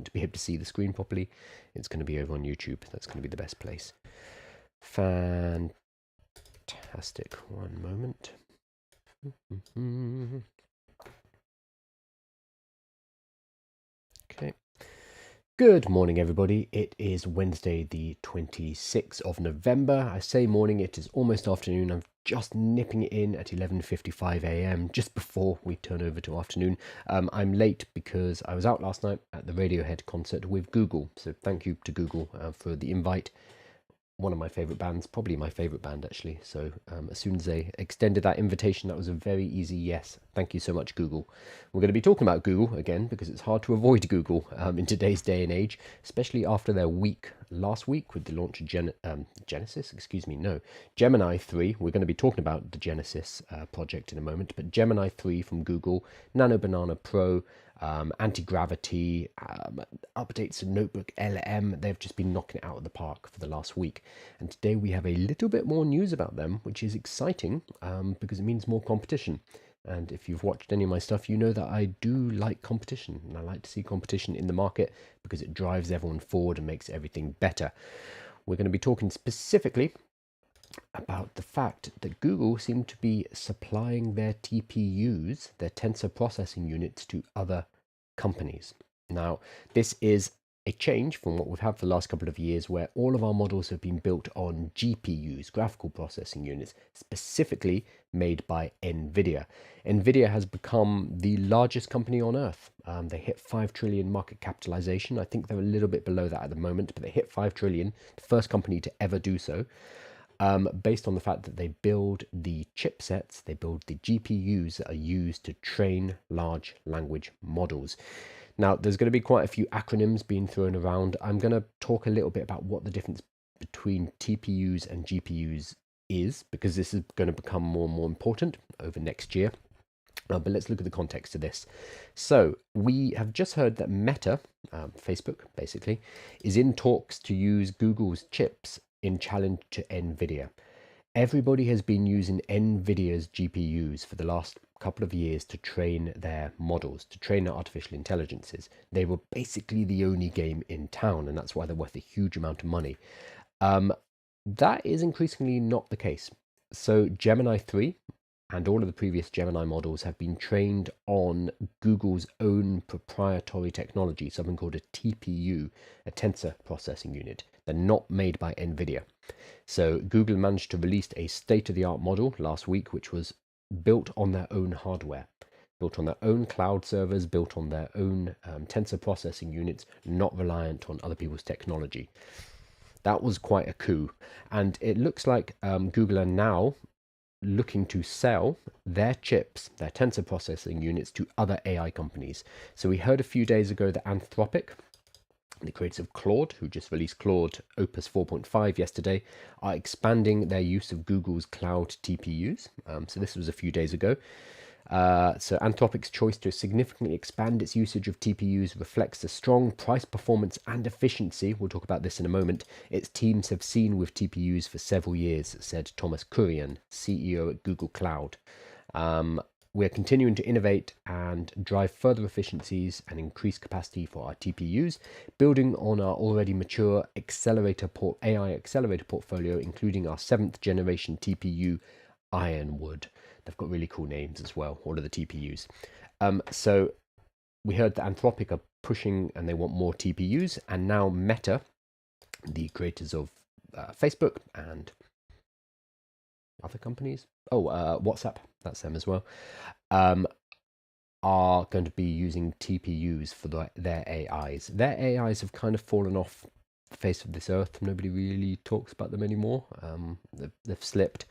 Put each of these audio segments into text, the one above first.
want to be able to see the screen properly, it's going to be over on YouTube. That's going to be the best place. Fantastic. One moment. Okay. Good morning, everybody. It is Wednesday, the 26th of November. I say morning, it is almost afternoon. I'm just nipping it in at 11:55 a.m., just before we turn over to afternoon. I'm late because I was out last night at the Radiohead concert with Google. So thank you to Google for the invite. One of my favorite bands, probably my favorite band actually. So as soon as they extended that invitation, that was a very easy yes. Thank you so much, Google. We're going to be talking about Google again because it's hard to avoid Google in today's day and age, especially after their week last week with the launch of Gemini 3. We're going to be talking about the Genesis project in a moment, but Gemini 3 from Google, Nano Banana Pro, anti-gravity, updates to Notebook LM. They've just been knocking it out of the park for the last week. And today we have a little bit more news about them, which is exciting because it means more competition. And if you've watched any of my stuff, you know that I do like competition. And I like to see competition in the market because it drives everyone forward and makes everything better. We're going to be talking specifically about the fact that Google seem to be supplying their TPUs, their tensor processing units, to other companies. Now, this is a change from what we've had for the last couple of years, where all of our models have been built on GPUs, graphical processing units, specifically made by Nvidia. Nvidia has become the largest company on earth. They hit 5 trillion market capitalization. I think they're a little bit below that at the moment, but they hit 5 trillion, the first company to ever do so. Based on the fact that they build the chipsets, they build the GPUs that are used to train large language models. Now, there's going to be quite a few acronyms being thrown around. I'm going to talk a little bit about what the difference between TPUs and GPUs is, because this is going to become more and more important over next year. But let's look at the context of this. So we have just heard that Meta, Facebook basically, is in talks to use Google's chips in challenge to Nvidia. Everybody has been using Nvidia's GPUs for the last couple of years to train their models, to train their artificial intelligences. They were basically the only game in town, and that's why they're worth a huge amount of money. That is increasingly not the case. So Gemini 3 and all of the previous Gemini models have been trained on Google's own proprietary technology, something called a TPU, a tensor processing unit. They're not made by Nvidia. So Google managed to release a state-of-the-art model last week, which was built on their own hardware, built on their own cloud servers, built on their own tensor processing units, not reliant on other people's technology. That was quite a coup. And it looks like Google are now looking to sell their chips, their tensor processing units, to other AI companies. So we heard a few days ago that Anthropic, the creators of Claude, who just released Claude Opus 4.5 yesterday, are expanding their use of Google's cloud TPUs. So this was a few days ago. So Anthropic's choice to significantly expand its usage of TPUs reflects the strong price performance and efficiency, we'll talk about this in a moment, its teams have seen with TPUs for several years, said Thomas Kurian, CEO at Google Cloud. We're continuing to innovate and drive further efficiencies and increase capacity for our TPUs, building on our already mature AI accelerator portfolio, including our 7th generation TPU, Ironwood. They've got really cool names as well, all of the TPUs. So we heard that Anthropic are pushing and they want more TPUs, and now Meta, the creators of Facebook and other companies, WhatsApp, that's them as well, are going to be using TPUs for their AIs. Their AIs have kind of fallen off the face of this earth. Nobody really talks about them anymore. They've slipped.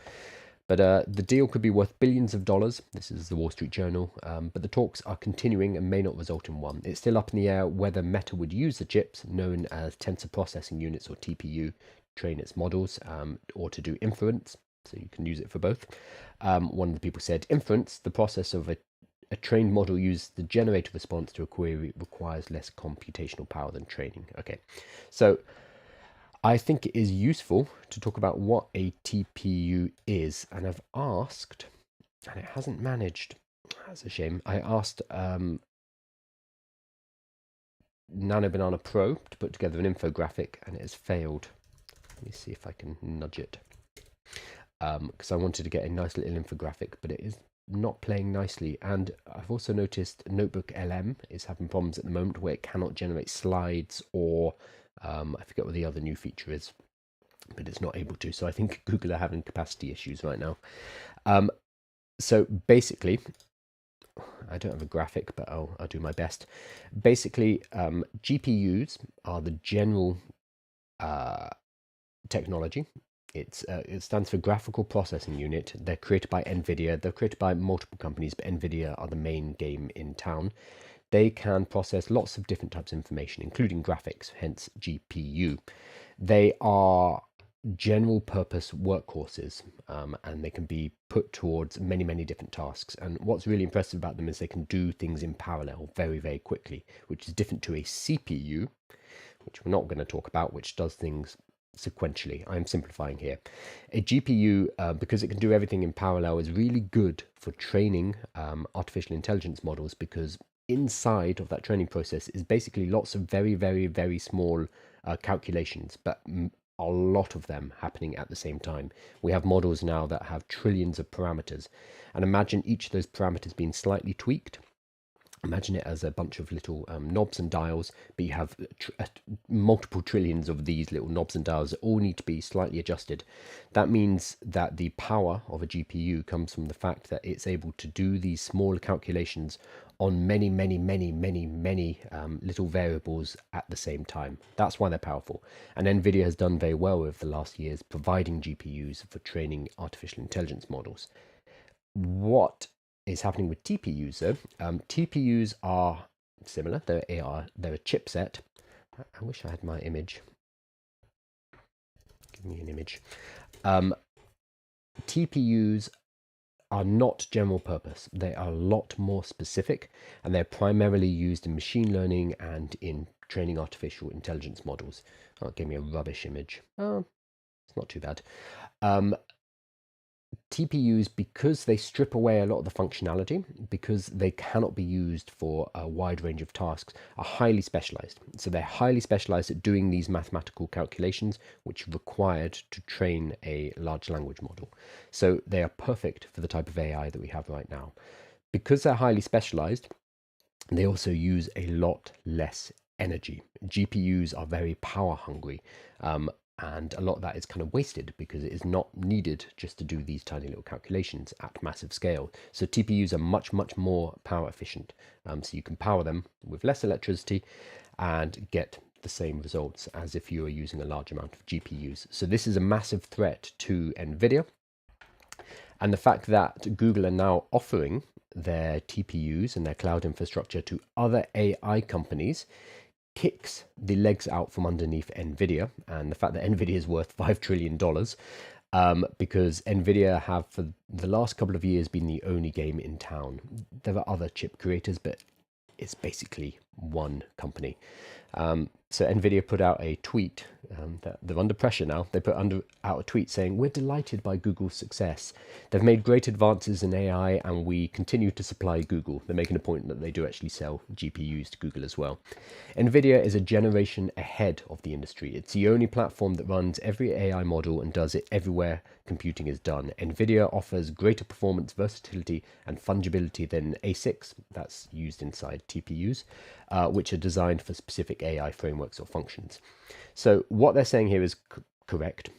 But the deal could be worth billions of dollars. This is the Wall Street Journal. But the talks are continuing and may not result in one. It's still up in the air whether Meta would use the chips, known as tensor processing units or TPU, to train its models or to do inference. So you can use it for both. One of the people said, inference, the process of a trained model uses the generated response to a query, requires less computational power than training. Okay, so I think it is useful to talk about what a TPU is, and I've asked, and it hasn't managed, that's a shame, I asked Nano Banana Pro to put together an infographic, and it has failed. Let me see if I can nudge it. Because I wanted to get a nice little infographic, but it is not playing nicely. And I've also noticed Notebook LM is having problems at the moment where it cannot generate slides, or I forget what the other new feature is, but it's not able to. So I think Google are having capacity issues right now. So basically, I don't have a graphic, but I'll do my best. Basically, GPUs are the general technology. It stands for Graphical Processing Unit. They're created by Nvidia. They're created by multiple companies, but Nvidia are the main game in town. They can process lots of different types of information, including graphics, hence GPU. They are general purpose workhorses, and they can be put towards many, many different tasks. And what's really impressive about them is they can do things in parallel very, very quickly, which is different to a CPU, which we're not going to talk about, which does things sequentially. I'm simplifying here. A GPU, because it can do everything in parallel, is really good for training artificial intelligence models, because inside of that training process is basically lots of very, very, very small calculations, but a lot of them happening at the same time. We have models now that have trillions of parameters, and imagine each of those parameters being slightly tweaked. Imagine it as a bunch of little knobs and dials, but you have multiple trillions of these little knobs and dials that all need to be slightly adjusted. That means that the power of a GPU comes from the fact that it's able to do these smaller calculations on many, many, many, many, many little variables at the same time. That's why they're powerful. And Nvidia has done very well over the last years providing GPUs for training artificial intelligence models. What is happening with TPUs though? TPUs are similar. They're a chipset. I wish I had my image. Give me an image. TPUs are not general purpose. They are a lot more specific, and they're primarily used in machine learning and in training artificial intelligence models. Oh, it gave me a rubbish image. Oh, it's not too bad. TPUs, because they strip away a lot of the functionality, because they cannot be used for a wide range of tasks, are highly specialized. So they're highly specialized at doing these mathematical calculations, which are required to train a large language model. So they are perfect for the type of AI that we have right now. Because they're highly specialized, they also use a lot less energy. GPUs are very power hungry. And a lot of that is kind of wasted because it is not needed just to do these tiny little calculations at massive scale. So TPUs are much, much more power efficient. So you can power them with less electricity and get the same results as if you were using a large amount of GPUs. So this is a massive threat to Nvidia. And the fact that Google are now offering their TPUs and their cloud infrastructure to other AI companies kicks the legs out from underneath Nvidia, and the fact that Nvidia is worth $5 trillion, because Nvidia have for the last couple of years been the only game in town. There are other chip creators, but it's basically one company. So Nvidia put out a tweet that they're under pressure now. They put out a tweet saying, "We're delighted by Google's success. They've made great advances in AI and we continue to supply Google." They're making a point that they do actually sell GPUs to Google as well. Nvidia is a generation ahead of the industry. It's the only platform that runs every AI model and does it everywhere computing is done. Nvidia offers greater performance, versatility, and fungibility than ASICs, that's used inside TPUs, which are designed for specific AI frameworks or functions. So what they're saying here is correct.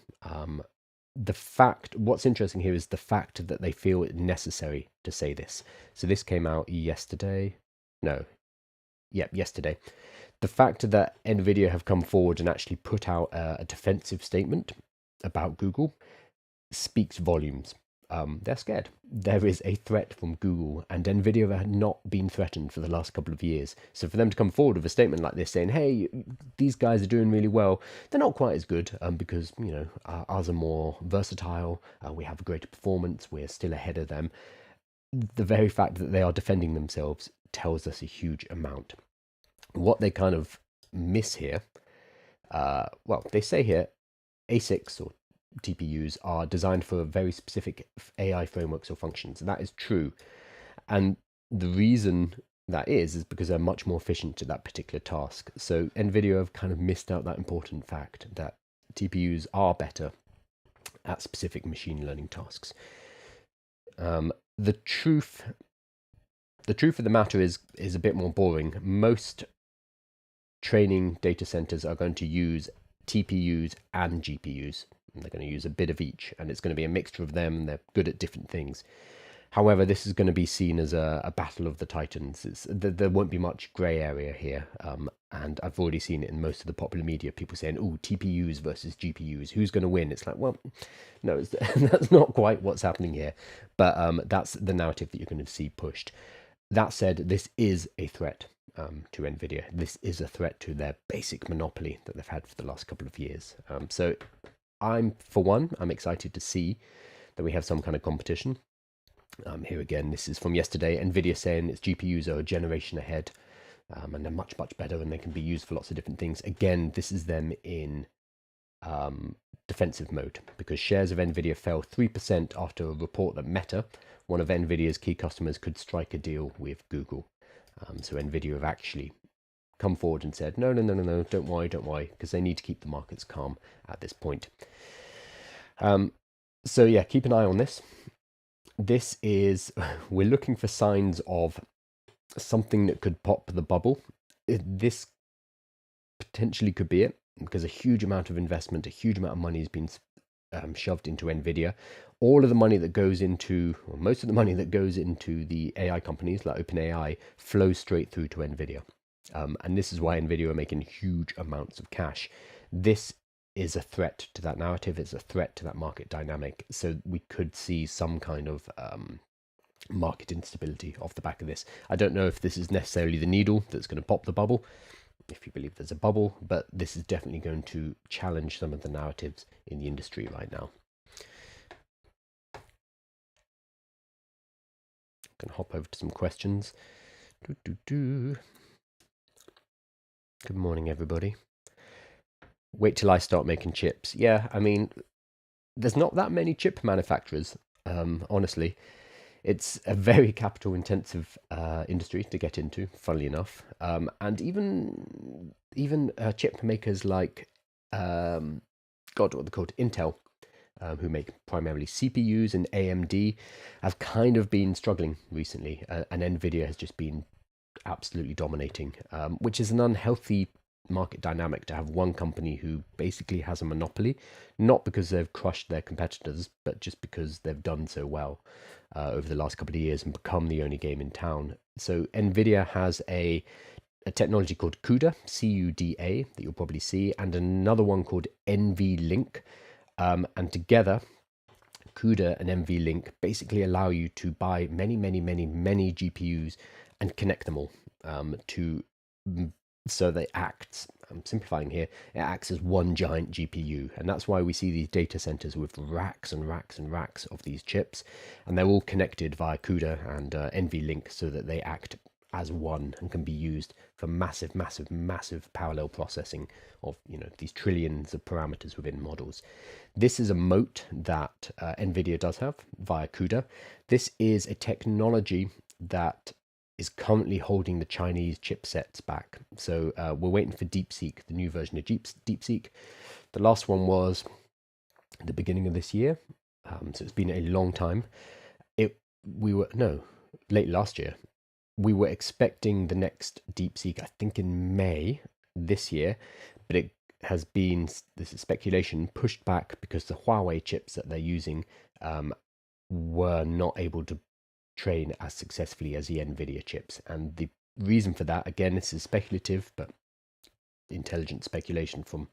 What's interesting here is the fact that they feel it necessary to say this. So this came out yesterday. Yesterday. The fact that Nvidia have come forward and actually put out a defensive statement about Google speaks volumes. They're scared. There is a threat from Google, and Nvidia had not been threatened for the last couple of years. So for them to come forward with a statement like this saying, "Hey, these guys are doing really well," they're not quite as good because ours are more versatile. We have a greater performance. We're still ahead of them. The very fact that they are defending themselves tells us a huge amount. What they kind of miss here, they say here, ASICs or TPUs are designed for very specific AI frameworks or functions. And that is true. And the reason that is because they're much more efficient at that particular task. So Nvidia have kind of missed out that important fact that TPUs are better at specific machine learning tasks. The truth of the matter is a bit more boring. Most training data centers are going to use TPUs and GPUs. They're going to use a bit of each, and it's going to be a mixture of them. They're good at different things. However, this is going to be seen as a battle of the titans. There won't be much grey area here, and I've already seen it in most of the popular media. People saying, "Oh, TPUs versus GPUs, who's going to win?" It's like, well, no, that's not quite what's happening here. But that's the narrative that you're going to see pushed. That said, this is a threat to Nvidia. This is a threat to their basic monopoly that they've had for the last couple of years. So I'm excited to see that we have some kind of competition. Here again, this is from yesterday. Nvidia saying its GPUs are a generation ahead, and they're much, much better, and they can be used for lots of different things. Again, this is them in defensive mode, because shares of Nvidia fell 3% after a report that Meta, one of Nvidia's key customers, could strike a deal with Google. So Nvidia have actually come forward and said, no, don't worry, because they need to keep the markets calm at this point. So yeah, keep an eye on this. We're looking for signs of something that could pop the bubble. This potentially could be it, because a huge amount of investment, a huge amount of money has been shoved into Nvidia. All of the money that goes into, or most of the money that goes into the AI companies like OpenAI flows straight through to Nvidia. And this is why Nvidia are making huge amounts of cash. This is a threat to that narrative. It's a threat to that market dynamic. So we could see some kind of market instability off the back of this. I don't know if this is necessarily the needle that's going to pop the bubble, if you believe there's a bubble, but this is definitely going to challenge some of the narratives in the industry right now. I'm going to hop over to some questions. Good morning, everybody. Wait till I start making chips. Yeah, I mean, there's not that many chip manufacturers, honestly. It's a very capital intensive industry to get into, funnily enough. And even chip makers like, what are they called? Intel, who make primarily CPUs, and AMD have kind of been struggling recently. And Nvidia has just been absolutely dominating, which is an unhealthy market dynamic to have one company who basically has a monopoly, not because they've crushed their competitors, but just because they've done so well over the last couple of years and become the only game in town. So Nvidia has a technology called CUDA, C-U-D-A, that you'll probably see, and another one called NVLink. And together, CUDA and NVLink basically allow you to buy many GPUs and connect them all so they act, I'm simplifying here, it acts as one giant GPU. And that's why we see these data centers with racks and racks and racks of these chips. And they're all connected via CUDA and NVLink so that they act as one and can be used for massive parallel processing of, these trillions of parameters within models. This is a moat that Nvidia does have via CUDA. This is a technology that is currently holding the Chinese chipsets back. So we're waiting for DeepSeek, the new version of DeepSeek. The last one was at the beginning of this year. So it's been a long time. Late last year. We were expecting the next DeepSeek, I think in May this year, but it has been, this is speculation, pushed back because the Huawei chips that they're using were not able to train as successfully as the Nvidia chips. And the reason for that, again, this is speculative, but intelligent speculation from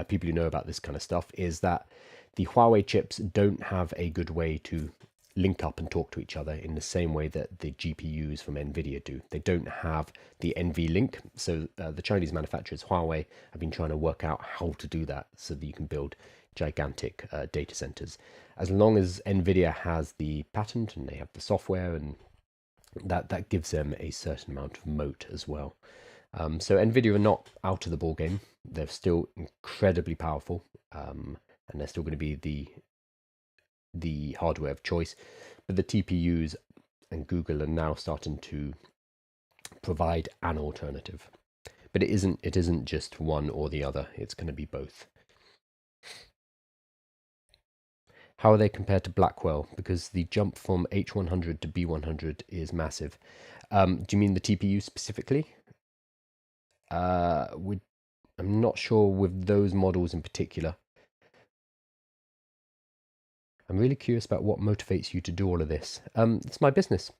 people who know about this kind of stuff, is that the Huawei chips don't have a good way to link up and talk to each other in the same way that the GPUs from Nvidia do. They don't have the NVLink. So the Chinese manufacturers, Huawei, have been trying to work out how to do that so that you can build gigantic data centers. As long as Nvidia has the patent and they have the software, and that gives them a certain amount of moat as well. So Nvidia are not out of the ball game. They're still incredibly powerful, and they're still going to be the hardware of choice. But the TPUs and Google are now starting to provide an alternative. But it isn't just one or the other. It's going to be both. How are they compared to Blackwell? Because the jump from H100 to B100 is massive. Do you mean the TPU specifically? I'm not sure with those models in particular. I'm really curious about what motivates you to do all of this. It's my business,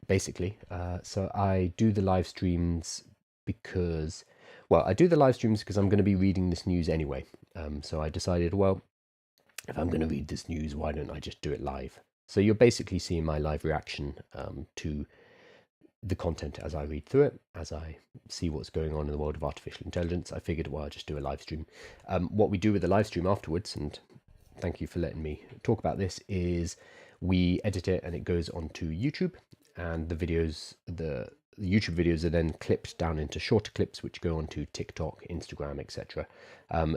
basically. So I do the live streams because, well, I do the live streams because I'm going to be reading this news anyway. So I decided, well, if I'm going to read this news, why don't I just do it live? So you're basically seeing my live reaction to the content as I read through it, as I see what's going on in the world of artificial intelligence. I figured, well, I'll just do a live stream. What we do with the live stream afterwards, and thank you for letting me talk about this, is we edit it and it goes onto YouTube, and the YouTube videos are then clipped down into shorter clips which go onto TikTok, Instagram, etc.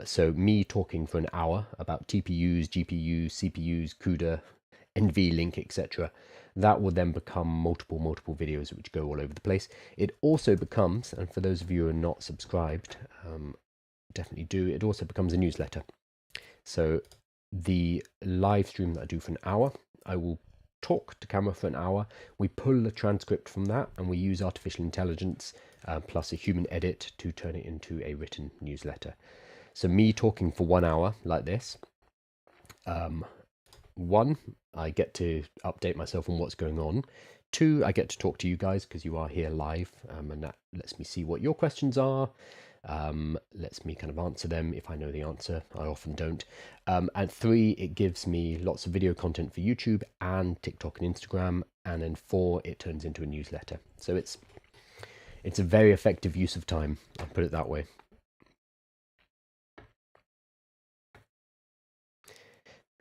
So me talking for an hour about TPUs, GPUs, CPUs, CUDA, NVLink, etc. That will then become multiple videos which go all over the place. It also becomes, and for those of you who are not subscribed, definitely do, it also becomes a newsletter. So the live stream that I do for an hour, I will talk to camera for an hour. We pull the transcript from that and we use artificial intelligence plus a human edit to turn it into a written newsletter. So me talking for 1 hour like this, one, I get to update myself on what's going on. Two, I get to talk to you guys because you are here live, and that lets me see what your questions are. Lets me kind of answer them if I know the answer. I often don't. And three, it gives me lots of video content for YouTube and TikTok and Instagram. And then four, it turns into a newsletter. So it's a very effective use of time. I'll put it that way.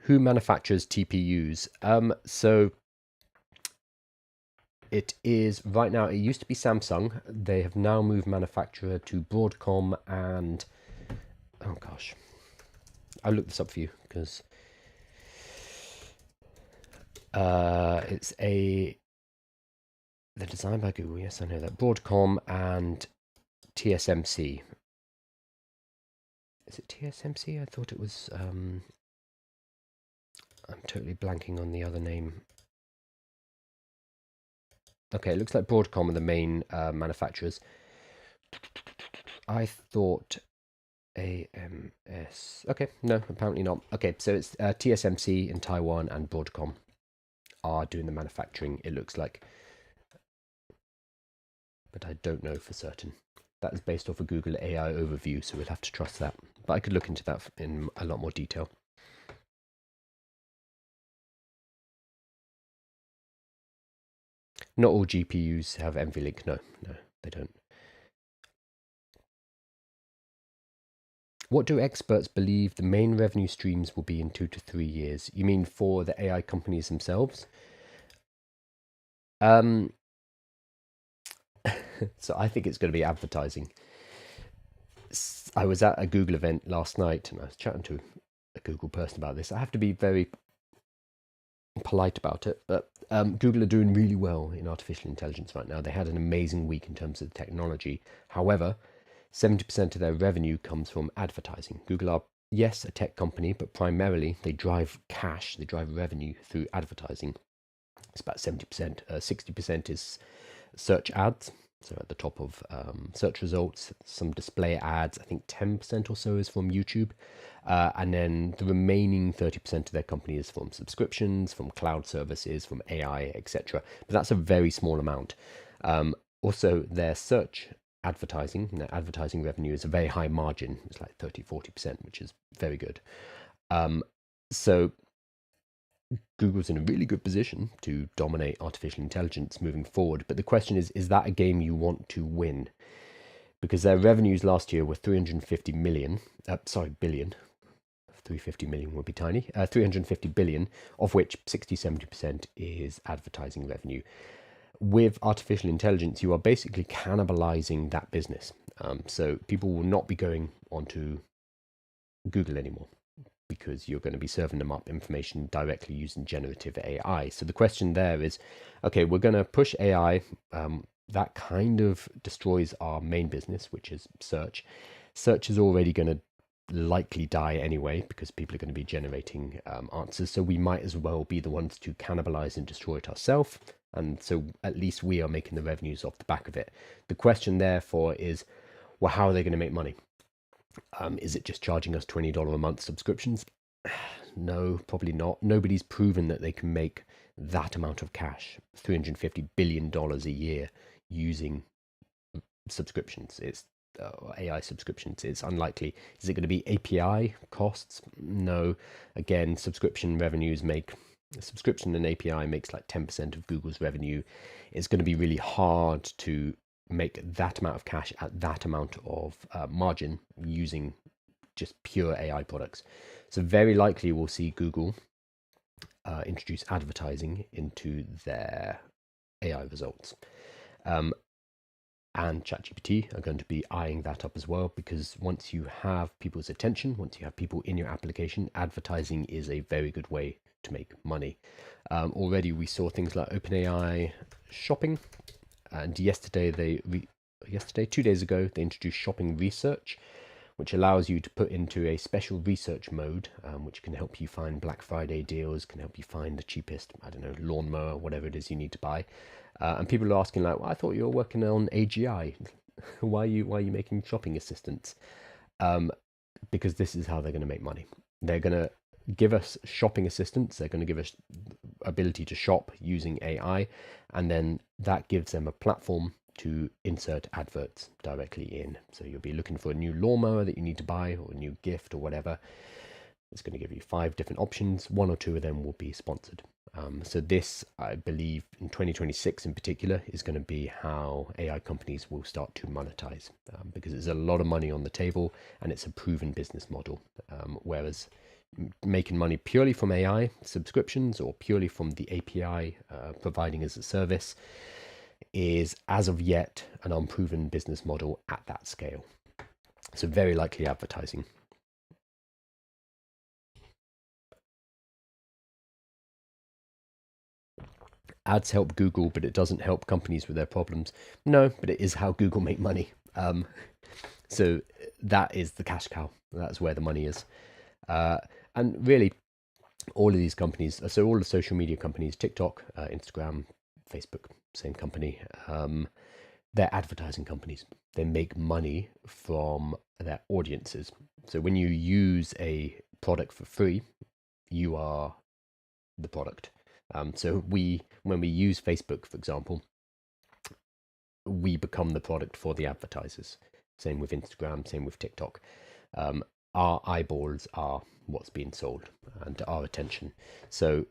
Who manufactures TPUs? So it is right now, it used to be Samsung. They have now moved manufacturer to Broadcom and, oh gosh, I'll look this up for you because they're designed by Google. Yes, I know that. Broadcom and TSMC. Is it TSMC? I thought it was, I'm totally blanking on the other name. Okay, it looks like Broadcom are the main manufacturers. I thought AMS. Okay, no, apparently not. Okay, so it's TSMC in Taiwan and Broadcom are doing the manufacturing, it looks like. But I don't know for certain. That is based off a Google AI overview, so we'll have to trust that. But I could look into that in a lot more detail. Not all GPUs have NVLink. No, they don't. What do experts believe the main revenue streams will be in 2 to 3 years? You mean for the AI companies themselves? So I think it's going to be advertising. I was at a Google event last night and I was chatting to a Google person about this. I have to be very polite about it, but Google are doing really well in artificial intelligence right now. They had an amazing week in terms of the technology. However, 70% of their revenue comes from advertising. Google are, yes, a tech company, but primarily they drive cash, they drive revenue through advertising. It's about 70%. 60% is search ads, so at the top of search results, some display ads. I think 10% or so is from YouTube. And then the remaining 30% of their company is from subscriptions, from cloud services, from AI, etc. But that's a very small amount. Also, their search advertising, their advertising revenue is a very high margin. It's like 30-40%, which is very good. So Google's in a really good position to dominate artificial intelligence moving forward. But the question is that a game you want to win? Because their revenues last year were 350 billion. 350 million would be tiny. 350 billion, of which 60-70% is advertising revenue. With artificial intelligence, you are basically cannibalizing that business. So people will not be going onto Google anymore because you're going to be serving them up information directly using generative AI. So the question there is, okay, we're going to push AI. that kind of destroys our main business, which is search. Search is already going to likely die anyway because people are going to be generating answers. So we might as well be the ones to cannibalize and destroy it ourselves. And so at least we are making the revenues off the back of it. The question therefore is, well, how are they going to make money? Is it just charging us $20 a month subscriptions? No, probably not. Nobody's proven that they can make that amount of cash, $350 billion a year, using subscriptions. It's AI subscriptions. It's unlikely. Is it going to be API costs? No. Again, subscription and API makes like 10% of Google's revenue. It's going to be really hard to make that amount of cash at that amount of margin using just pure AI products. So very likely we'll see Google introduce advertising into their AI results. And ChatGPT are going to be eyeing that up as well, because once you have people's attention, once you have people in your application, advertising is a very good way to make money. Already we saw things like OpenAI shopping, and yesterday, 2 days ago, they introduced shopping research, which allows you to put into a special research mode, which can help you find Black Friday deals, can help you find the cheapest, I don't know, lawnmower, whatever it is you need to buy. And people are asking like, well, I thought you were working on AGI. why are you making shopping assistants? Because this is how they're going to make money. They're going to give us shopping assistants. They're going to give us ability to shop using AI, and then that gives them a platform to insert adverts directly in. So you'll be looking for a new lawnmower that you need to buy, or a new gift or whatever. It's going to give you 5 different options. 1 or 2 of them will be sponsored. So this, I believe, in 2026 in particular, is going to be how AI companies will start to monetize, because there's a lot of money on the table and it's a proven business model. Whereas making money purely from AI subscriptions or purely from the API providing as a service is, as of yet, an unproven business model at that scale. So very likely advertising. Ads help Google, but it doesn't help companies with their problems. No, but it is how Google make money. So that is the cash cow. That's where the money is. And really, all of these companies, so all the social media companies, TikTok, Instagram, Facebook, same company, they're advertising companies. They make money from their audiences. So when you use a product for free, you are the product. So when we use Facebook, for example, we become the product for the advertisers. Same with Instagram, same with TikTok. Our eyeballs are what's being sold, and our attention. So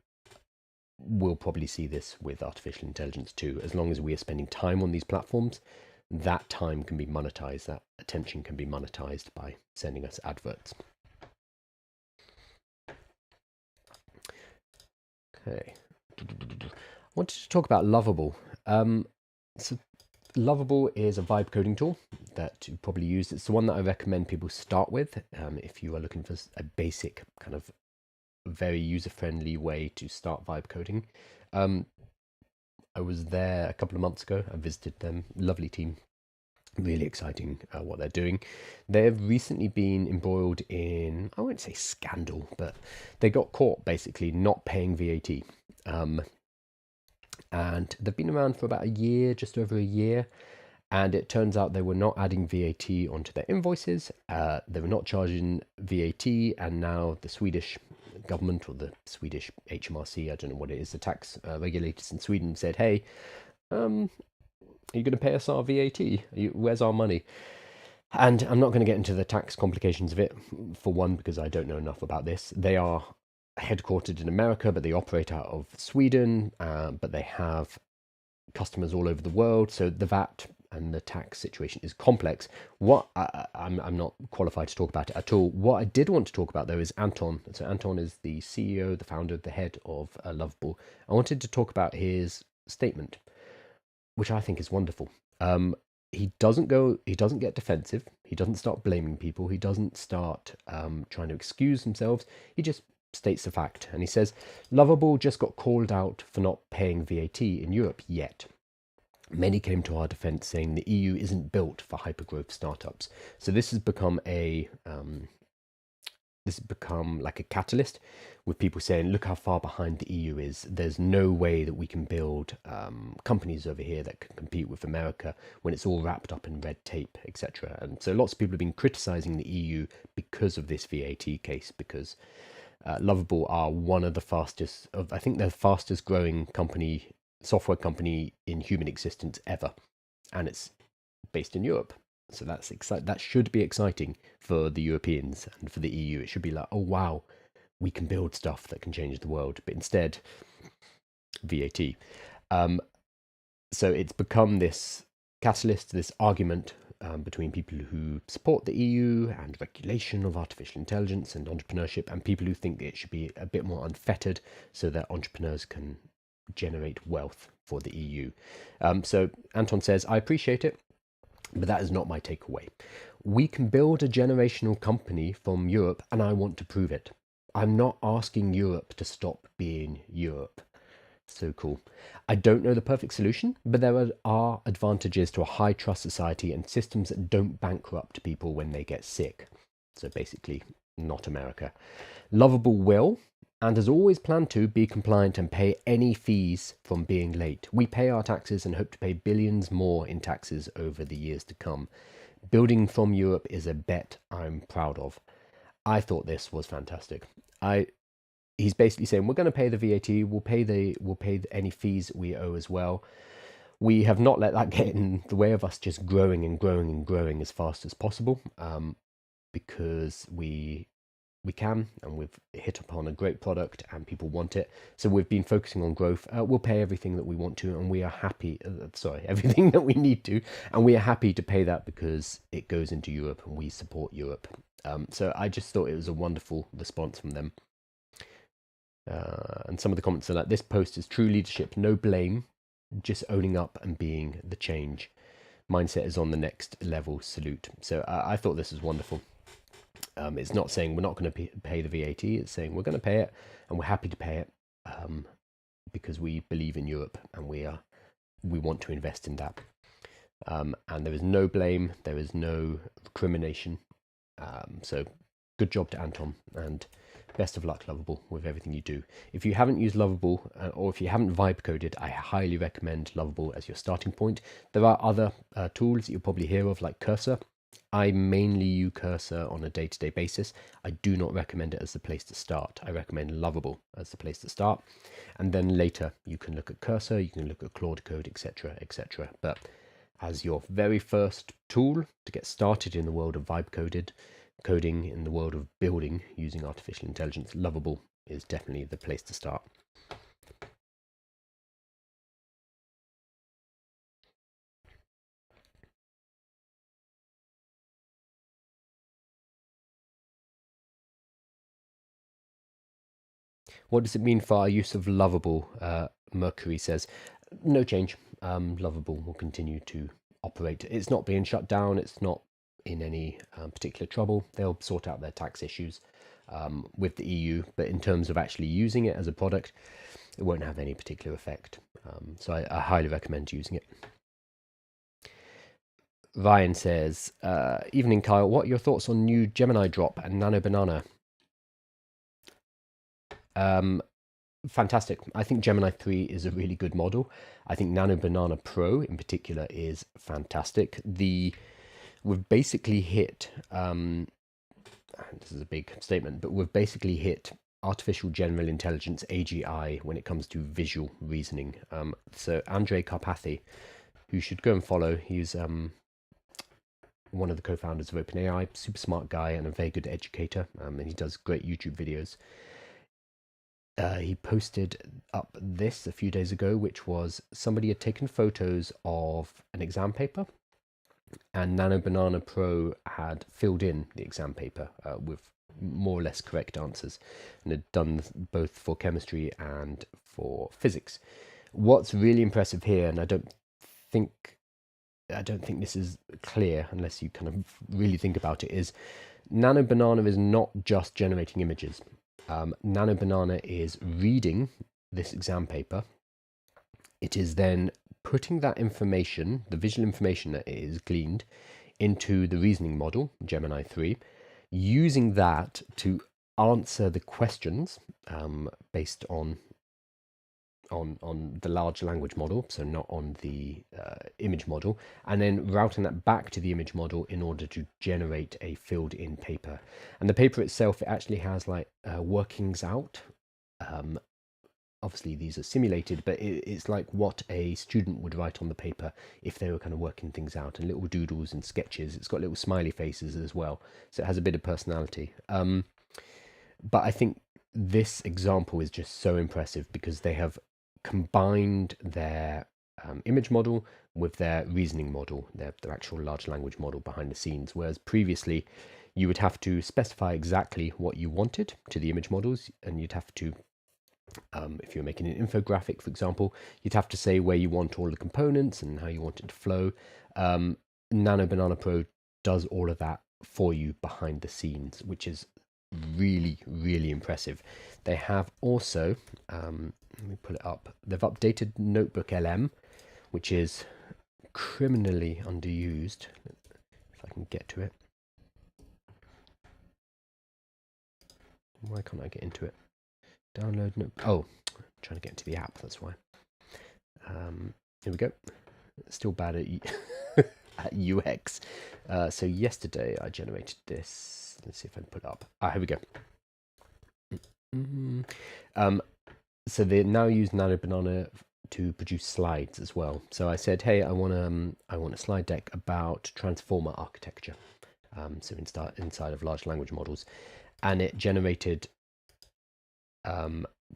we'll probably see this with artificial intelligence too. As long as we are spending time on these platforms, that time can be monetized, that attention can be monetized by sending us adverts. Okay. I wanted to talk about Lovable. So Lovable is a vibe coding tool that you probably use. It's the one that I recommend people start with if you are looking for a basic kind of very user-friendly way to start vibe coding. I was there a couple of months ago. I visited them. Lovely team. Really exciting what they're doing. They've recently been embroiled in, I won't say scandal, but they got caught basically not paying VAT. And they've been around for about a year, just over a year. And it turns out they were not adding VAT onto their invoices. They were not charging VAT. And now the Swedish government, or the Swedish HMRC, I don't know what it is, the tax regulators in Sweden said, hey, are you going to pay us our VAT? Where's our money? And I'm not going to get into the tax complications of it, for one, because I don't know enough about this. They are headquartered in America, but they operate out of Sweden, but they have customers all over the world. So the VAT and the tax situation is complex. I'm not qualified to talk about it at all. What I did want to talk about, though, is Anton. So Anton is the CEO, the founder, the head of Lovable. I wanted to talk about his statement, which I think is wonderful. He doesn't get defensive. He doesn't start blaming people. He doesn't start trying to excuse themselves. He just states the fact. And he says, Lovable just got called out for not paying VAT in Europe yet. Many came to our defense saying the EU isn't built for hypergrowth startups. So this has become like a catalyst, with people saying, look how far behind the EU is. There's no way that we can build companies over here that can compete with America when it's all wrapped up in red tape, etc. And so lots of people have been criticizing the EU because of this VAT case, because Lovable are one of the fastest, I think they're the fastest growing software company in human existence ever, and it's based in Europe. So that's that should be exciting for the Europeans and for the EU. It should be like, oh wow, we can build stuff that can change the world. But instead, VAT. So it's become this catalyst, this argument between people who support the EU and regulation of artificial intelligence and entrepreneurship, and people who think it should be a bit more unfettered so that entrepreneurs can generate wealth for the EU. So Anton says, I appreciate it, but that is not my takeaway. We can build a generational company from Europe, and I want to prove it. I'm not asking Europe to stop being Europe. So cool. I don't know the perfect solution, but there are advantages to a high trust society and systems that don't bankrupt people when they get sick. So basically, not America. Lovable will, and has always planned to, be compliant and pay any fees from being late. We pay our taxes and hope to pay billions more in taxes over the years to come. Building from Europe is a bet I'm proud of. I thought this was fantastic. He's basically saying we're going to pay the VAT, we'll pay any fees we owe as well. We have not let that get in the way of us just growing and growing and growing as fast as possible, because we can, and we've hit upon a great product and people want it. So we've been focusing on growth. We'll pay everything that we want to, and we are happy, everything that we need to, and we are happy to pay that because it goes into Europe and we support Europe. So I just thought it was a wonderful response from them. And some of the comments are like, this post is true leadership, no blame, just owning up and being the change. Mindset is on the next level, salute. So I thought this was wonderful. It's not saying we're not going to pay the VAT, it's saying we're going to pay it, and we're happy to pay it because we believe in Europe and we want to invest in that. And there is no blame, there is no recrimination. So good job to Anton, and best of luck, Lovable, with everything you do. If you haven't used Lovable, or if you haven't vibe coded, I highly recommend Lovable as your starting point. There are other tools that you'll probably hear of, like Cursor. I mainly use Cursor on a day-to-day basis. I do not recommend it as the place to start. I recommend Lovable as the place to start. And then later you can look at Cursor, you can look at Claude Code, etc., etc. But as your very first tool to get started in the world of vibe coding, in the world of building using artificial intelligence, Lovable is definitely the place to start. What does it mean for our use of Lovable? Mercury says, no change. Lovable will continue to operate. It's not being shut down. It's not in any particular trouble. They'll sort out their tax issues with the EU, but in terms of actually using it as a product, it won't have any particular effect. So I highly recommend using it. Ryan says, evening Kyle, what are your thoughts on new Gemini drop and Nano Banana? Fantastic. I think Gemini 3 is a really good model. I think Nano Banana Pro in particular is fantastic. We've basically hit, this is a big statement, but we've basically hit artificial general intelligence, AGI, when it comes to visual reasoning. So Andrej Karpathy, who you should go and follow, he's one of the co-founders of OpenAI, super smart guy and a very good educator, and he does great YouTube videos. He posted up this a few days ago, which was somebody had taken photos of an exam paper, and Nano Banana Pro had filled in the exam paper with more or less correct answers, and had done both for chemistry and for physics. What's really impressive here, and I don't think this is clear unless you kind of really think about it, is Nano Banana is not just generating images. Nano Banana is reading this exam paper It is then putting that information, the visual information that is gleaned, into the reasoning model, Gemini 3, using that to answer the questions based on the large language model, so not on the image model, and then routing that back to the image model in order to generate a filled-in paper. And the paper itself, it actually has like workings out. Obviously, these are simulated, but it's like what a student would write on the paper if they were kind of working things out, and little doodles and sketches. It's got little smiley faces as well, so it has a bit of personality. But I think this example is just so impressive because they have combined their image model with their reasoning model, their actual large language model behind the scenes. Whereas previously, you would have to specify exactly what you wanted to the image models, and you'd have to, if you're making an infographic, for example, you'd have to say where you want all the components and how you want it to flow. Nano Banana Pro does all of that for you behind the scenes, which is really, really impressive. They have also, let me pull it up, they've updated Notebook LM, which is criminally underused. If I can get to it. Why can't I get into it? Download oh, I'm trying to get into the app, that's why. Here we go. Still bad at, at UX. So yesterday I generated this. Let's see if I can put it up. Here we go. So they now use Nano Banana to produce slides as well. So I said, hey, I want a slide deck about transformer architecture. So inside of large language models, and it generated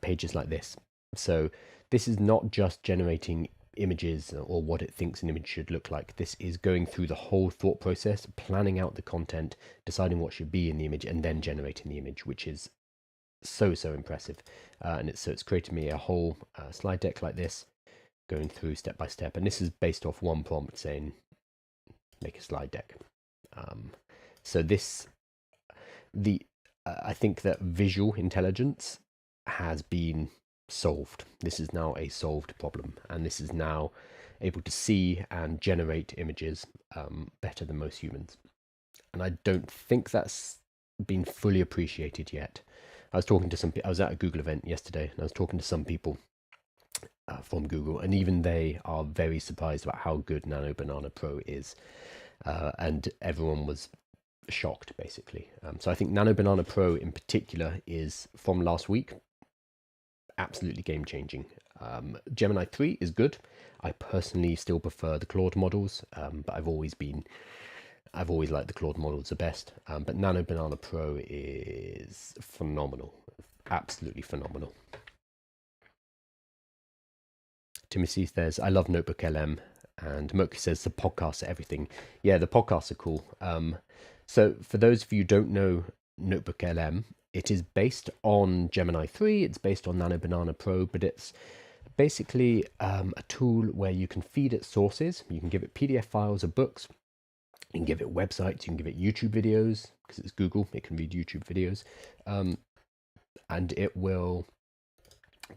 pages like this. So this is not just generating images or what it thinks an image should look like. This is going through the whole thought process, planning out the content, deciding what should be in the image, and then generating the image, which is so impressive. And it's created me a whole slide deck like this, going through step by step. And this is based off one prompt saying, make a slide deck. So I think that visual intelligence has been solved. This is now a solved problem, and this is now able to see and generate images better than most humans. And I don't think that's been fully appreciated yet. I was at a Google event yesterday, and I was talking to some people from Google, and even they are very surprised about how good Nano Banana Pro is, and everyone was shocked, basically. So I think Nano Banana Pro in particular is, from last week, absolutely game-changing. Gemini 3 is good. I personally still prefer the Claude models, but I've always liked the Claude models the best. But Nano Banana Pro is phenomenal, absolutely phenomenal. Timothy says, I love Notebook LM, and Mercury says the podcasts are everything. Yeah, the podcasts are cool. So for those of you who don't know Notebook LM, it is based on Gemini 3, it's based on Nano Banana Pro, but it's basically a tool where you can feed it sources. You can give it PDF files or books. You can give it websites, you can give it YouTube videos, because it's Google, it can read YouTube videos. And it will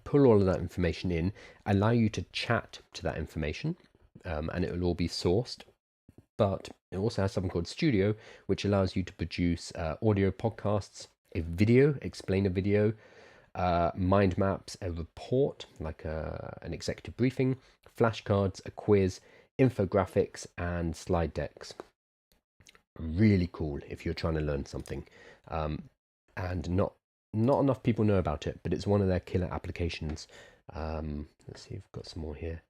pull all of that information in, allow you to chat to that information, and it will all be sourced. But it also has something called Studio, which allows you to produce audio podcasts, a video, explain a video, mind maps, a report, like an executive briefing, flashcards, a quiz, infographics, and slide decks. Really cool if you're trying to learn something. And not enough people know about it, but it's one of their killer applications. Let's see, I've got some more here.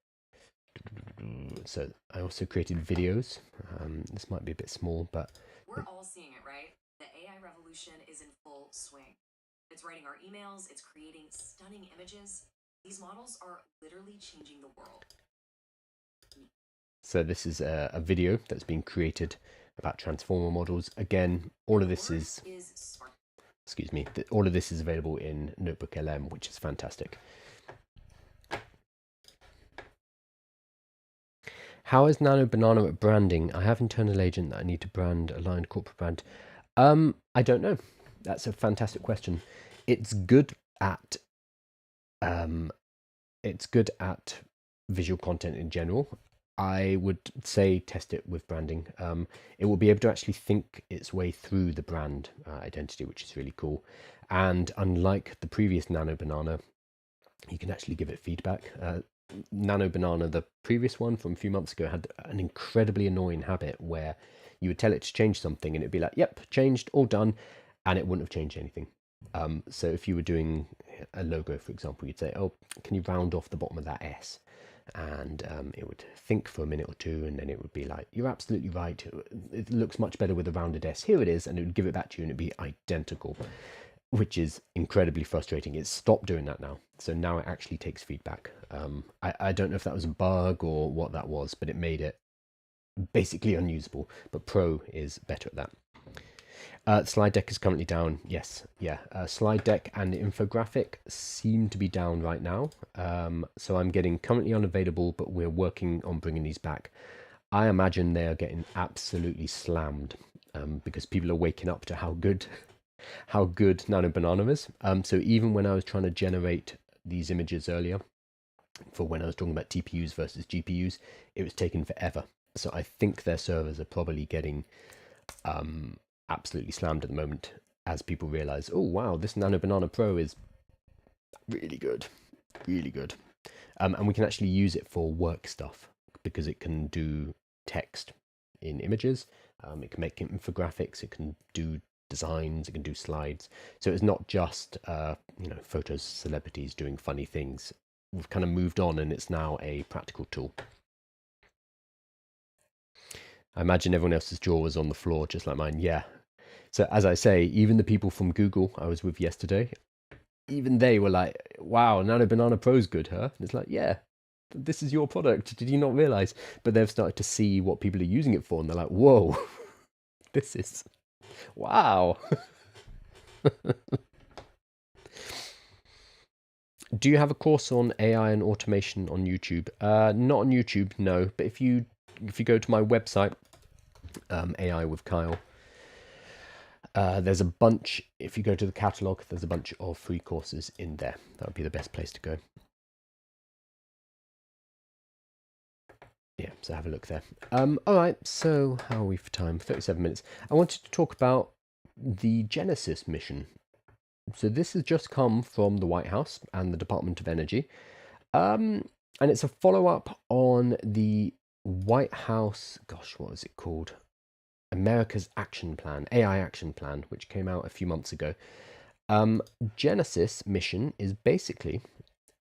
So I also created videos. This might be a bit small, but we're all seeing it, right? The AI revolution is in full swing. It's writing our emails, it's creating stunning images. These models are literally changing the world. So this is a video that's been created about transformer models. Again, all of this is excuse me, all of this is available in Notebook LM, which is fantastic. How is Nano Banana at branding? I have internal agent that I need to brand, aligned corporate brand. I don't know. That's a fantastic question. It's good at visual content in general, I would say test it with branding. It will be able to actually think its way through the brand identity, which is really cool. And unlike the previous Nano Banana, you can actually give it feedback. Nano Banana, the previous one from a few months ago, had an incredibly annoying habit where you would tell it to change something and it'd be like, yep, changed, all done, and it wouldn't have changed anything. So if you were doing a logo, for example, you'd say, oh, can you round off the bottom of that S? And it would think for a minute or two, and then it would be like, you're absolutely right, it looks much better with a rounded S, here it is, and it would give it back to you and it'd be identical, which is incredibly frustrating. It's stopped doing that now, so now it actually takes feedback. I don't know if that was a bug or what that was, but it made it basically unusable. But Pro is better at that. Slide deck is currently down. Yes, yeah. Slide deck and infographic seem to be down right now. So I'm getting currently unavailable, but we're working on bringing these back. I imagine they are getting absolutely slammed because people are waking up to how good Nano Banana is. So even when I was trying to generate these images earlier, for when I was talking about TPUs versus GPUs, it was taking forever. So I think their servers are probably getting absolutely slammed at the moment as people realize, oh wow, this Nano Banana Pro is really good, really good. And we can actually use it for work stuff because it can do text in images, it can make infographics, it can do designs, it can do slides. So it's not just photos, celebrities doing funny things. We've kind of moved on and it's now a practical tool. I imagine everyone else's jaw was on the floor, just like mine. Yeah. So as I say, even the people from Google I was with yesterday, even they were like, wow, Nano Banana Pro's good, huh? And it's like, yeah, this is your product. Did you not realize? But they've started to see what people are using it for. And they're like, whoa, this is, wow. Do you have a course on AI and automation on YouTube? Not on YouTube, no. But if you go to my website, AI with Kyle, there's a bunch. If you go to the catalog, there's a bunch of free courses in there. That would be the best place to go. Yeah, so have a look there. All right, so how are we for time? 37 minutes. I wanted to talk about the Genesis mission. So this has just come from the White House and the Department of Energy. And it's a follow-up on the White House, gosh, what was it called? America's Action Plan, AI Action Plan, which came out a few months ago. Genesis mission is basically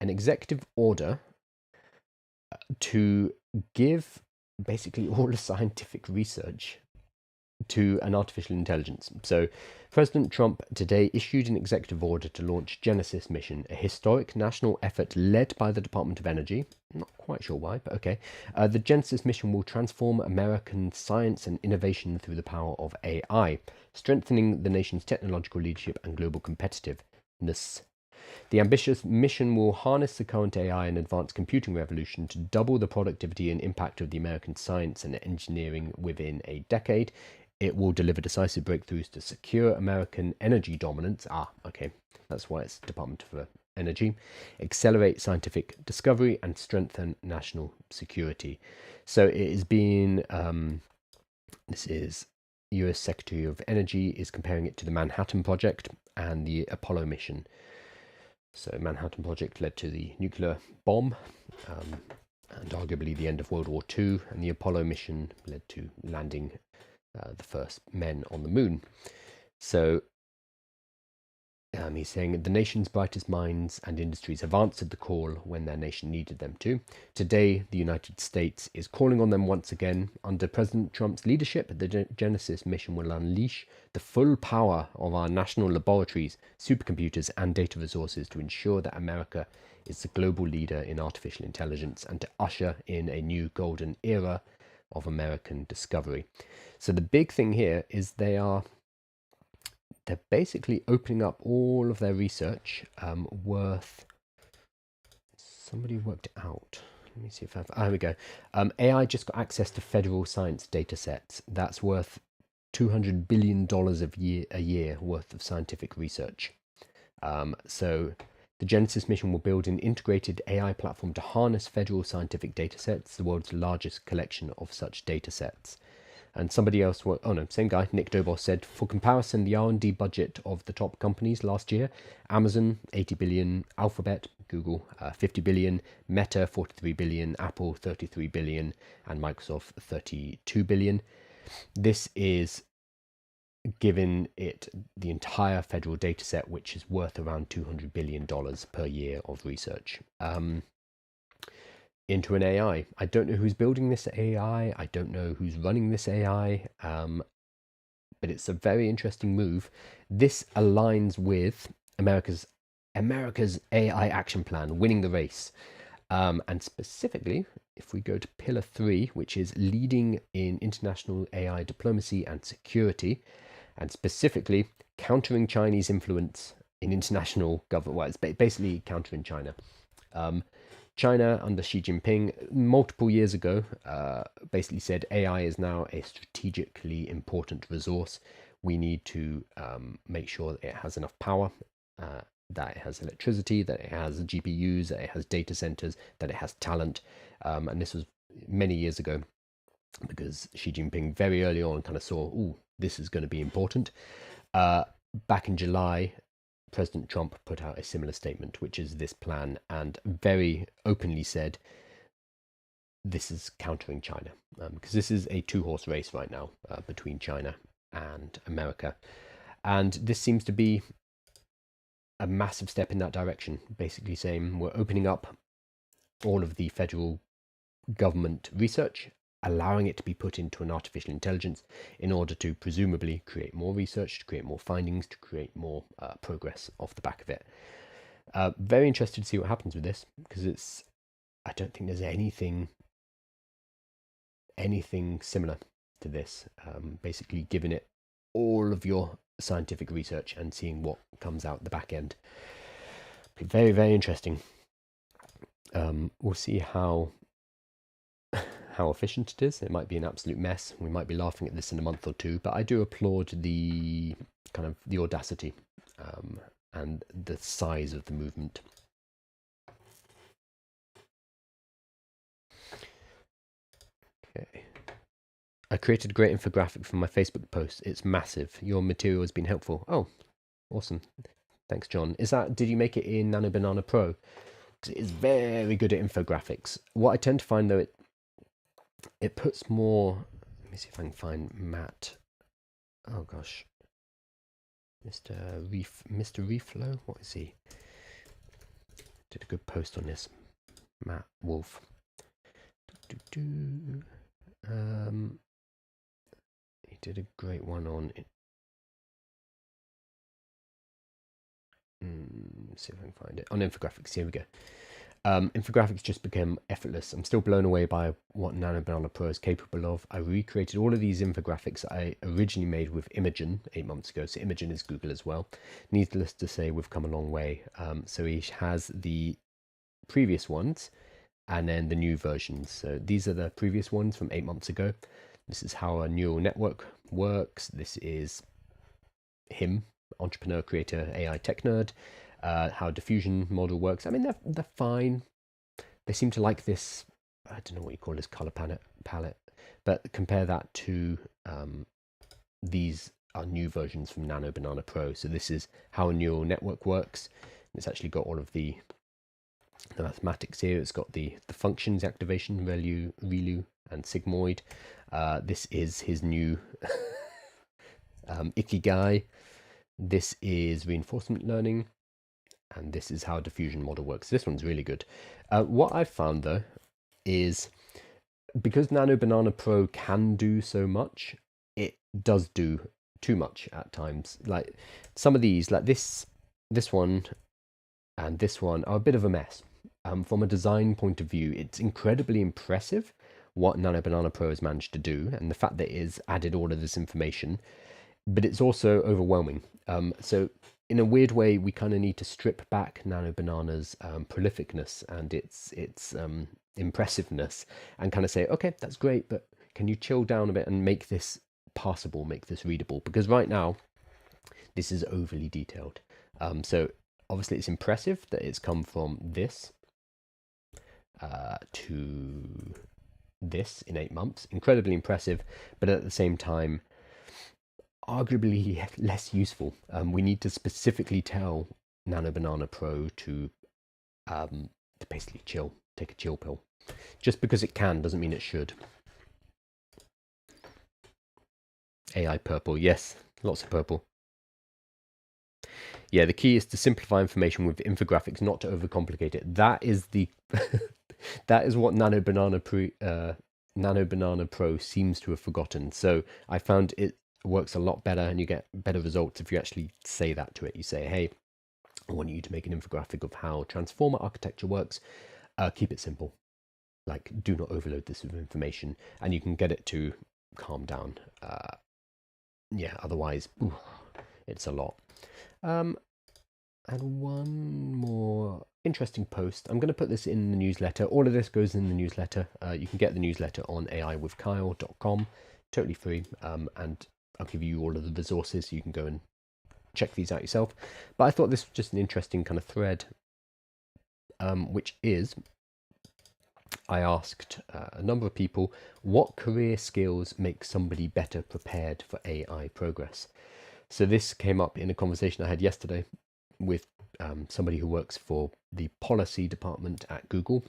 an executive order to give basically all the scientific research to an artificial intelligence. So President Trump today issued an executive order to launch Genesis mission, a historic national effort led by the Department of Energy. I'm not quite sure why, but okay. The Genesis mission will transform American science and innovation through the power of AI, strengthening the nation's technological leadership and global competitiveness. The ambitious mission will harness the current AI and advanced computing revolution to double the productivity and impact of the American science and engineering within a decade. It will deliver decisive breakthroughs to secure American energy dominance. Okay, that's why it's Department of Energy. Accelerate scientific discovery and strengthen national security. So it is being, this is US Secretary of Energy is comparing it to the Manhattan Project and the Apollo mission. So Manhattan Project led to the nuclear bomb and arguably the end of World War II, and the Apollo mission led to landing the first men on the moon. So he's saying the nation's brightest minds and industries have answered the call when their nation needed them to. Today, the United States is calling on them once again. Under President Trump's leadership, the Genesis mission will unleash the full power of our national laboratories, supercomputers, and data resources to ensure that America is the global leader in artificial intelligence and to usher in a new golden era of American discovery. So the big thing here is they're basically opening up all of their research worth, somebody worked it out. Let me see if here we go. AI just got access to federal science data sets. That's worth $200 billion a year worth of scientific research. So The Genesis mission will build an integrated AI platform to harness federal scientific data sets, the world's largest collection of such data sets. And somebody else, oh no, same guy, Nick Dobos said, for comparison, the R&D budget of the top companies last year, Amazon, 80 billion, Alphabet, Google, 50 billion, Meta, 43 billion, Apple, 33 billion, and Microsoft, 32 billion. This is given it the entire federal data set, which is worth around $200 billion per year of research. Into an AI. I don't know who's building this AI. I don't know who's running this AI, but it's a very interesting move. This aligns with America's AI action plan, winning the race. And specifically, if we go to Pillar 3, which is leading in international AI diplomacy and security, and specifically countering Chinese influence in international government, well, it's basically countering China. China under Xi Jinping multiple years ago basically said AI is now a strategically important resource. We need to make sure that it has enough power, that it has electricity, that it has GPUs, that it has data centers, that it has talent. And this was many years ago because Xi Jinping very early on kind of saw, ooh, this is going to be important. Back in July, President Trump put out a similar statement, which is this plan, and very openly said this is countering China, because this is a two-horse race right now between China and America. And this seems to be a massive step in that direction, basically saying we're opening up all of the federal government research, allowing it to be put into an artificial intelligence in order to presumably create more research, to create more findings, to create more progress off the back of it. Very interested to see what happens with this, because I don't think there's anything similar to this. Basically giving it all of your scientific research and seeing what comes out the back end. Very, very interesting. We'll see how efficient it is. It might be an absolute mess. We might be laughing at this in a month or two, but I do applaud the kind of the audacity and the size of the movement. Okay. I created a great infographic for my Facebook post. It's massive. Your material has been helpful. Oh, awesome. Thanks, John. Did you make it in Nano Banana Pro? Because it is very good at infographics. What I tend to find, though, it puts more. Let me see if I can find Matt. Oh gosh, Mr. Reflow. What is he? Did a good post on this. Matt Wolf. He did a great one on it. Let's see if I can find it on infographics. Here we go. Infographics just became effortless. I'm still blown away by what Nano Banana Pro is capable of. I recreated all of these infographics that I originally made with Imogen 8 months ago. So Imogen is Google as well. Needless to say, we've come a long way. So he has the previous ones and then the new versions. So these are the previous ones from 8 months ago. This is how a neural network works. This is him, entrepreneur, creator, AI tech nerd. How a diffusion model works. I mean, they're fine. They seem to like this, I don't know what you call this color palette, but compare that to these are new versions from Nano Banana Pro. So this is how a neural network works. It's actually got all of the mathematics here. It's got the functions, activation, ReLU, and sigmoid. This is his new Ikigai. This is reinforcement learning. And this is how a diffusion model works. This one's really good. What I've found, though, is because Nano Banana Pro can do so much, it does do too much at times. Like some of these, like this one and this one are a bit of a mess. From a design point of view, it's incredibly impressive what Nano Banana Pro has managed to do, and the fact that it has added all of this information, but it's also overwhelming. So in a weird way, we kind of need to strip back Nano Banana's prolificness and its impressiveness and kind of say, okay, that's great, but can you chill down a bit and make this passable, make this readable? Because right now, this is overly detailed. So Obviously, it's impressive that it's come from this to this in 8 months. Incredibly impressive, but at the same time, arguably less useful. We need to specifically tell Nano Banana Pro to basically chill, take a chill pill. Just because it can doesn't mean it should. AI purple, yes, lots of purple. Yeah, the key is to simplify information with infographics, not to overcomplicate it. That is the that is what Nano Banana Pro seems to have forgotten. So I found it works a lot better, and you get better results if you actually say that to it. You say, hey, I want you to make an infographic of how transformer architecture works. Keep it simple. Like, do not overload this with information, and you can get it to calm down. Yeah, otherwise, it's a lot. And one more interesting post. I'm going to put this in the newsletter. All of this goes in the newsletter. You can get the newsletter on aiwithkyle.com, totally free. And I'll give you all of the resources so you can go and check these out yourself. But I thought this was just an interesting kind of thread, which is, I asked a number of people, what career skills make somebody better prepared for AI progress? So this came up in a conversation I had yesterday with somebody who works for the policy department at Google.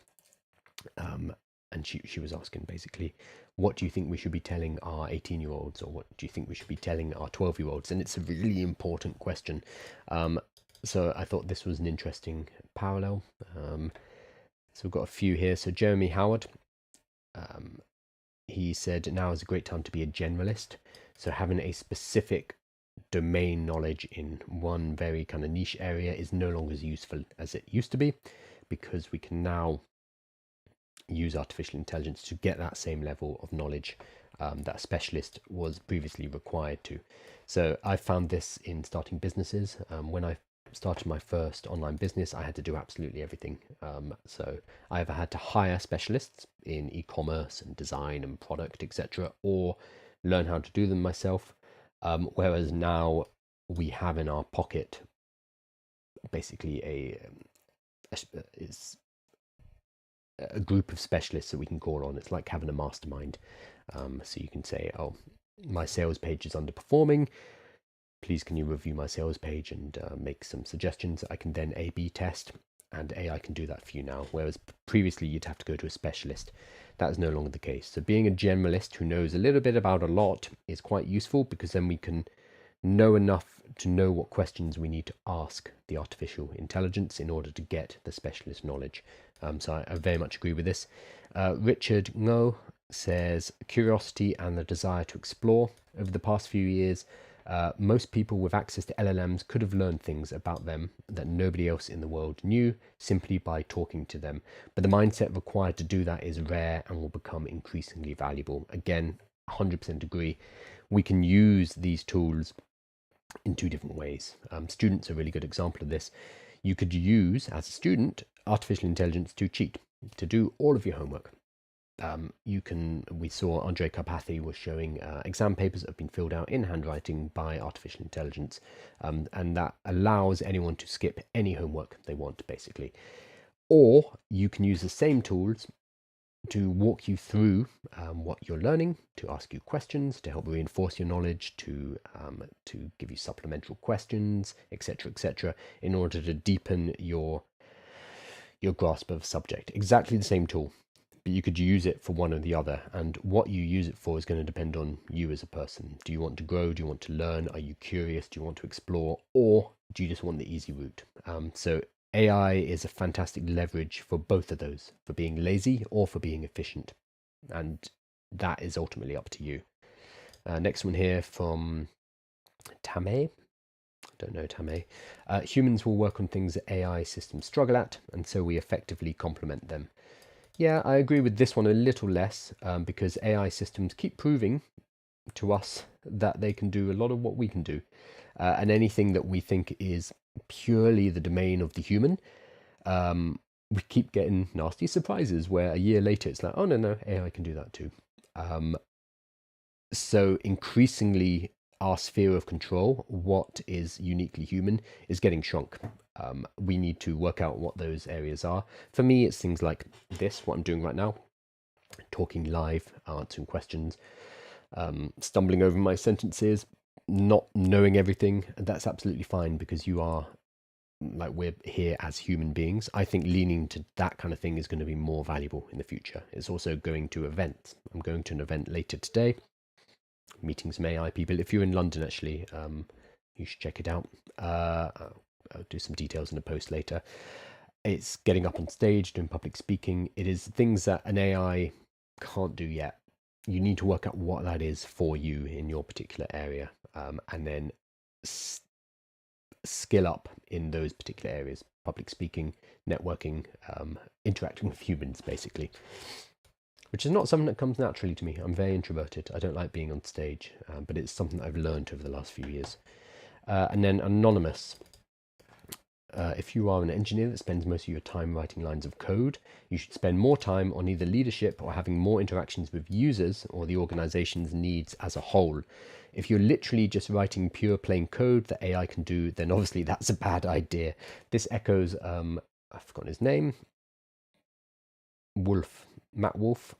And she was asking basically, what do you think we should be telling our 18-year-olds, or what do you think we should be telling our 12-year-olds? And it's a really important question. So I thought this was an interesting parallel. So we've got a few here. So Jeremy Howard, he said, now is a great time to be a generalist. So having a specific domain knowledge in one very kind of niche area is no longer as useful as it used to be, because we can now use artificial intelligence to get that same level of knowledge that a specialist was previously required to. So I found this in starting businesses. When I started my first online business, I had to do absolutely everything. So I either had to hire specialists in e-commerce and design and product, etc., or learn how to do them myself. Whereas now we have in our pocket basically a group of specialists that we can call on. It's like having a mastermind. So you can say, oh, my sales page is underperforming. Please, can you review my sales page and make some suggestions? I can then A/B test, and AI can do that for you now. Whereas previously you'd have to go to a specialist. That is no longer the case. So being a generalist who knows a little bit about a lot is quite useful, because then we can know enough to know what questions we need to ask the artificial intelligence in order to get the specialist knowledge. So I very much agree with this. Richard Ngo says, curiosity and the desire to explore. Over the past few years, most people with access to LLMs could have learned things about them that nobody else in the world knew simply by talking to them. But the mindset required to do that is rare and will become increasingly valuable. Again, 100% agree. We can use these tools in two different ways. Students are a really good example of this. You could use, as a student, artificial intelligence to cheat, to do all of your homework. We saw Andre Karpathy was showing exam papers that have been filled out in handwriting by artificial intelligence, and that allows anyone to skip any homework they want, basically. Or you can use the same tools to walk you through what you're learning, to ask you questions, to help reinforce your knowledge, to give you supplemental questions, etc., in order to deepen your grasp of a subject. Exactly the same tool, but you could use it for one or the other, and what you use it for is going to depend on you as a person. Do you want to grow? Do you want to learn? Are you curious? Do you want to explore? Or do you just want the easy route? So AI is a fantastic leverage for both of those, for being lazy or for being efficient, and that is ultimately up to you. Next one here from Tame. Don't know Tame. Humans will work on things that AI systems struggle at, and so we effectively complement them. Yeah, I agree with this one a little less, because AI systems keep proving to us that they can do a lot of what we can do. And anything that we think is purely the domain of the human, we keep getting nasty surprises where a year later it's like, oh, no, AI can do that too. So increasingly, our sphere of control, what is uniquely human, is getting shrunk. We need to work out what those areas are. For me, it's things like this, what I'm doing right now, talking live, answering questions, stumbling over my sentences, not knowing everything. That's absolutely fine, because you are, like, we're here as human beings. I think leaning to that kind of thing is going to be more valuable in the future. It's also going to events. I'm going to an event later today, meeting some AI people. If you're in London, actually, you should check it out. I'll do some details in a post later. It's getting up on stage, doing public speaking. It is things that an AI can't do yet. You need to work out what that is for you in your particular area, and then skill up in those particular areas: public speaking, networking, interacting with humans, basically, which is not something that comes naturally to me. I'm very introverted. I don't like being on stage, but it's something that I've learned over the last few years. And then anonymous. If you are an engineer that spends most of your time writing lines of code, you should spend more time on either leadership or having more interactions with users or the organization's needs as a whole. If you're literally just writing pure plain code that AI can do, then obviously that's a bad idea. This echoes, I've forgotten his name, Matt Wolf,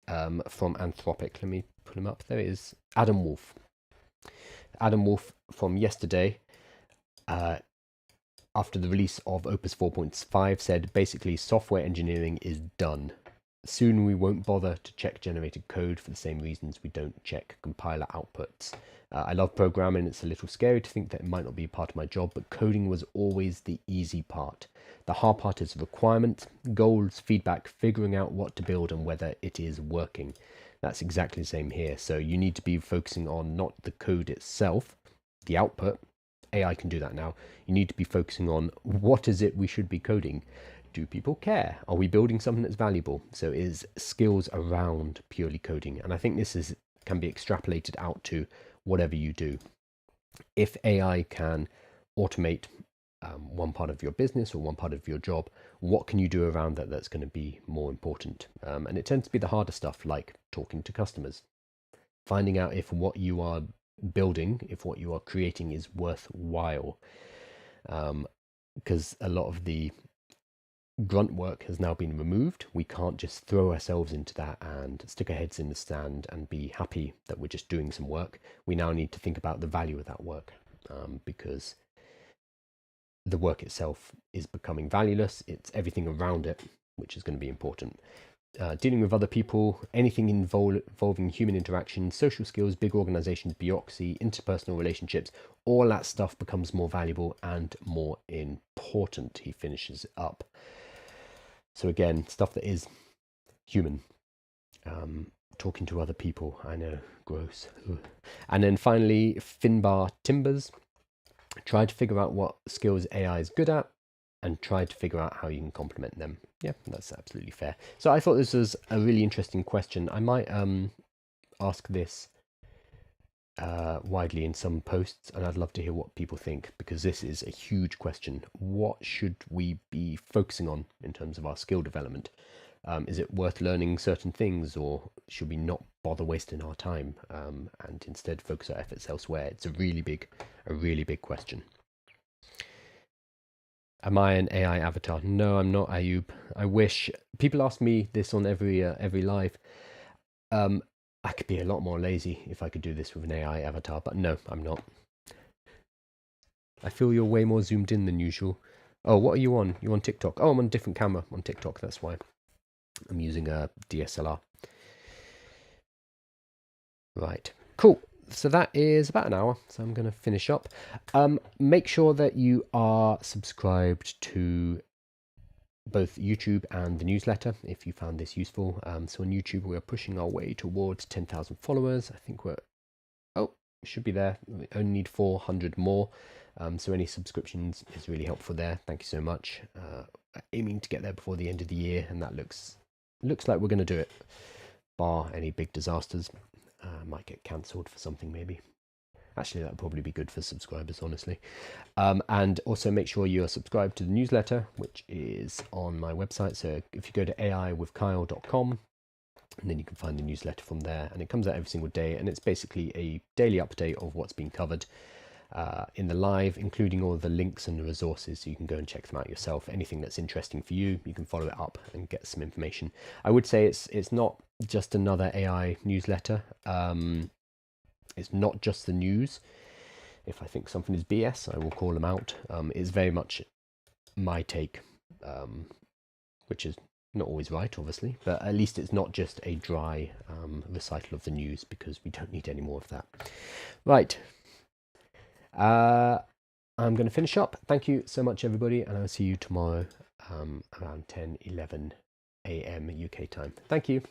from Anthropic. Let me pull him up. There it is. Adam Wolf from yesterday, after the release of Opus 4.5, said basically software engineering is done. Soon we won't bother to check generated code for the same reasons we don't check compiler outputs. I love programming. It's a little scary to think that it might not be part of my job, but coding was always the easy part. The hard part is requirement, goals, feedback, figuring out what to build and whether it is working. That's exactly the same here. So you need to be focusing on not the code itself, the output. AI can do that now. You need to be focusing on what is it we should be coding. Do people care? Are we building something that's valuable? So it is skills around purely coding. And I think this can be extrapolated out to whatever you do. If AI can automate one part of your business or one part of your job, what can you do around that that's going to be more important? And it tends to be the harder stuff, like talking to customers, finding out if what you are building, if what you are creating is worthwhile, because a lot of the grunt work has now been removed. We can't just throw ourselves into that and stick our heads in the sand and be happy that we're just doing some work. We now need to think about the value of that work, because the work itself is becoming valueless. It's everything around it which is going to be important. Dealing with other people, anything involving human interaction, social skills, big organizations, bureaucracy, interpersonal relationships, all that stuff becomes more valuable and more important. He finishes up. So again, stuff that is human. Talking to other people, I know, gross. Ugh. And then finally, Finbar Timbers. Try to figure out what skills AI is good at and try to figure out how you can complement them. Yeah, that's absolutely fair. So I thought this was a really interesting question. I might ask this widely in some posts, and I'd love to hear what people think, because this is a huge question. What should we be focusing on in terms of our skill development? Is it worth learning certain things, or should we not bother wasting our time and instead focus our efforts elsewhere? It's a really big question. Am I an AI avatar? No, I'm not, Ayub. I wish. People ask me this on every live. I could be a lot more lazy if I could do this with an AI avatar, but no, I'm not. I feel you're way more zoomed in than usual. Oh, what are you on? You're on TikTok. Oh, I'm on a different camera on TikTok. That's why. I'm using a DSLR. Right. Cool. So that is about an hour, so I'm going to finish up. Make sure that you are subscribed to both YouTube and the newsletter if you found this useful. So on YouTube, we're pushing our way towards 10,000 followers. I think should be there. We only need 400 more. So any subscriptions is really helpful there. Thank you so much. Aiming to get there before the end of the year, and that looks like we're going to do it, bar any big disasters. Might get cancelled for something maybe. Actually, that would probably be good for subscribers, honestly. And also make sure you're subscribed to the newsletter, which is on my website. So if you go to aiwithkyle.com, and then you can find the newsletter from there, and it comes out every single day, and it's basically a daily update of what's been covered in the live, including all the links and the resources, so you can go and check them out yourself. Anything that's interesting for you, you can follow it up and get some information. I would say it's not just another AI newsletter. It's not just the news. If I think something is BS, I will call them out. It's very much my take, which is not always right, obviously, but at least it's not just a dry recital of the news, because we don't need any more of that. Right. I'm going to finish up. Thank you so much, everybody, and I'll see you tomorrow around 10, 11 a.m. UK time. Thank you.